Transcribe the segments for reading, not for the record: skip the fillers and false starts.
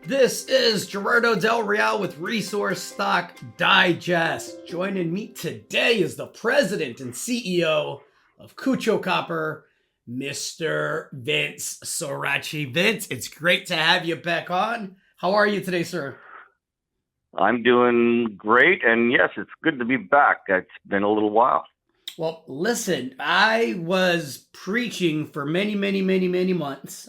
This is Gerardo Del Real with Resource Stock Digest. Joining me today is the president and CEO of Kutcho Copper, Mr. Vince Sorace. Vince, it's great to have you back on. How are you today, sir? I'm doing great, and yes, it's good to be back. It's been a little while. Well, listen, I was preaching for many months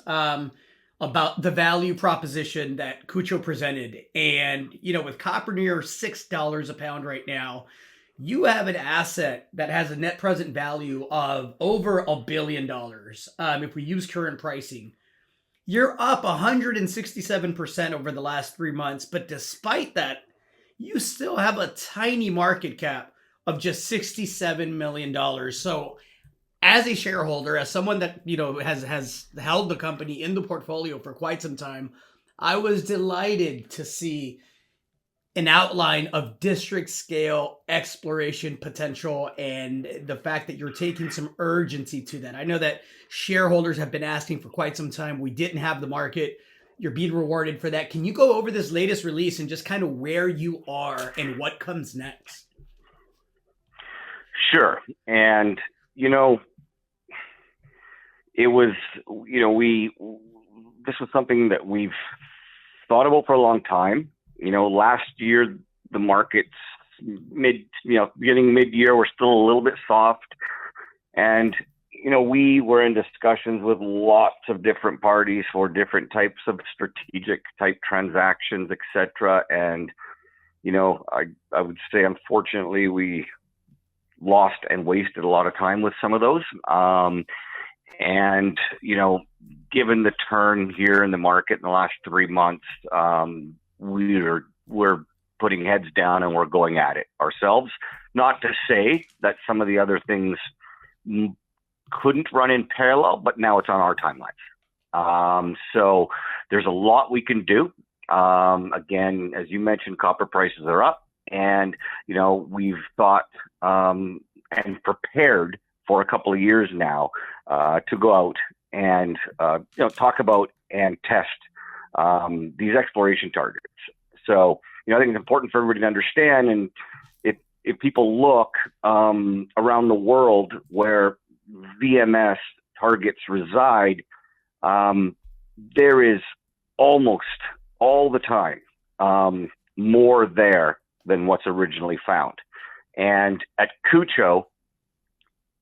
about the value proposition that Kutcho presented. And, with copper near $6 a pound right now, you have an asset that has a net present value of over $1 billion. If we use current pricing, you're up 167% over the last 3 months. But despite that, you still have a tiny market cap of just $67 million. So as a shareholder, as someone that, has held the company in the portfolio for quite some time, I was delighted to see an outline of district scale exploration potential and the fact that you're taking some urgency to that. I know that shareholders have been asking for quite some time. We didn't have the market. You're being rewarded for that. Can you go over this latest release and just kind of where you are and what comes next? Sure. And, it was, this was something that we've thought about for a long time. Last year, the markets beginning mid-year were still a little bit soft. And, we were in discussions with lots of different parties for different types of strategic type transactions, et cetera. And, I would say, unfortunately, we lost and wasted a lot of time with some of those. And, given the turn here in the market in the last 3 months, we're putting heads down and we're going at it ourselves. Not to say that some of the other things couldn't run in parallel, but now it's on our timelines. So there's a lot we can do. Again, as you mentioned, copper prices are up, and, we've thought and prepared for a couple of years now to go out and talk about and test these exploration targets. So I think it's important for everybody to understand, and if people look around the world where VMS targets reside, there is almost all the time more there than what's originally found. And at Kutcho,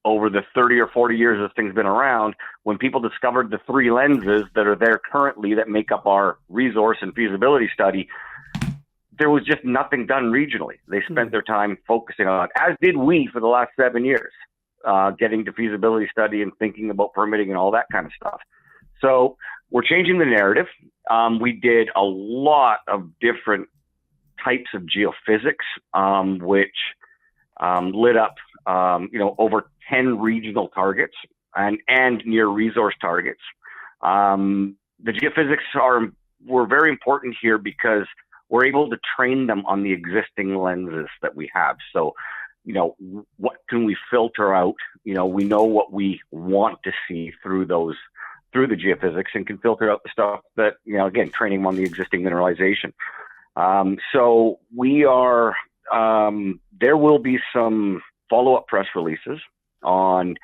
over the 30 or 40 years this thing's been around, when people discovered the 3 lenses that are there currently that make up our resource and feasibility study, there was just nothing done regionally. They spent their time focusing on it, as did we for the last 7 years, getting to feasibility study and thinking about permitting and all that kind of stuff. So we're changing the narrative. We did a lot of different types of geophysics, which lit up over 10 regional targets and near resource targets. The geophysics were very important here because we're able to train them on the existing lenses that we have. So, what can we filter out? We know what we want to see through the geophysics, and can filter out the stuff that, again, training them on the existing mineralization. So we are, there will be some follow-up press releases on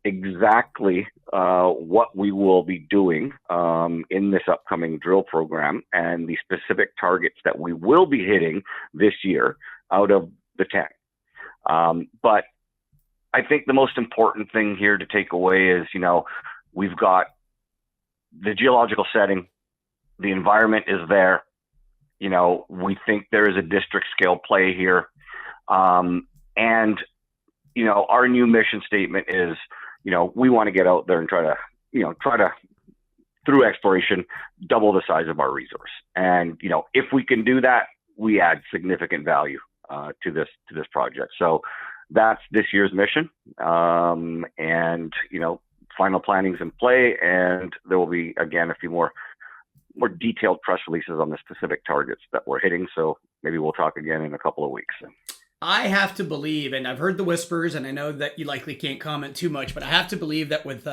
exactly what we will be doing in this upcoming drill program and the specific targets that we will be hitting this year out of the 10. But I think the most important thing here to take away is, we've got the geological setting, the environment is there. We think there is a district scale play here. And our new mission statement is, we want to get out there and try to, through exploration, double the size of our resource. And, if we can do that, we add significant value to this project. So that's this year's mission. And, final planning's in play, and there will be, again, a few more detailed press releases on the specific targets that we're hitting. So maybe we'll talk again in a couple of weeks. I have to believe, and I've heard the whispers, and I know that you likely can't comment too much, but I have to believe that with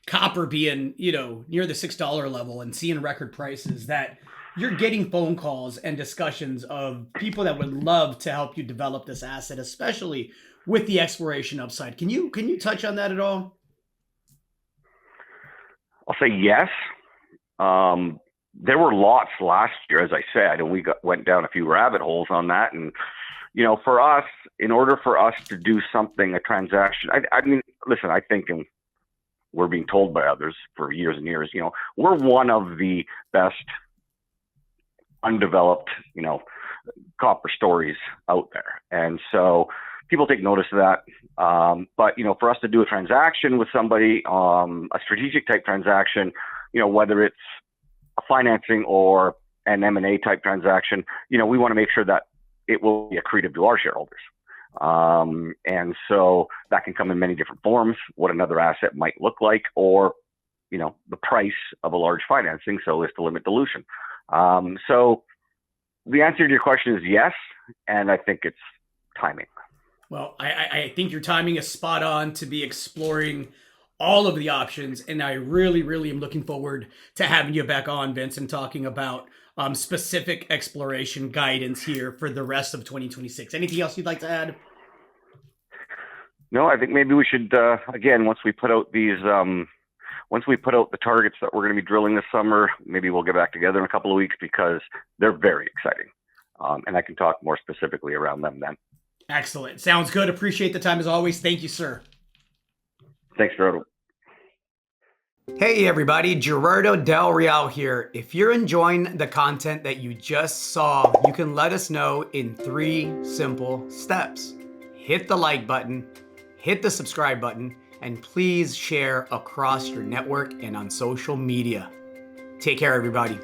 copper being, near the $6 level and seeing record prices, that you're getting phone calls and discussions of people that would love to help you develop this asset, especially with the exploration upside. Can you touch on that at all? I'll say yes. There were lots last year, as I said, and went down a few rabbit holes on that. And for us, in order for us to do something, a transaction, I mean, listen, I think, and we're being told by others for years and years, we're one of the best undeveloped, copper stories out there. And so people take notice of that. But, for us to do a transaction with somebody, a strategic type transaction, whether it's a financing or an M&A type transaction, we want to make sure that it will be accretive to our shareholders. And so that can come in many different forms, what another asset might look like, or, the price of a large financing, so as to limit dilution. So the answer to your question is yes, and I think it's timing. Well, I think your timing is spot on to be exploring all of the options, and I really, really am looking forward to having you back on, Vince, and talking about specific exploration guidance here for the rest of 2026. Anything else you'd like to add? No, I think maybe we should, again, once we put out the targets that we're going to be drilling this summer, maybe we'll get back together in a couple of weeks because they're very exciting. And I can talk more specifically around them then. Excellent. Sounds good. Appreciate the time as always. Thank you, sir. Thanks, Gerardo. Hey everybody, Gerardo Del Real here. If you're enjoying the content that you just saw, you can let us know in 3 simple steps. Hit the like button, hit the subscribe button, and please share across your network and on social media. Take care, everybody.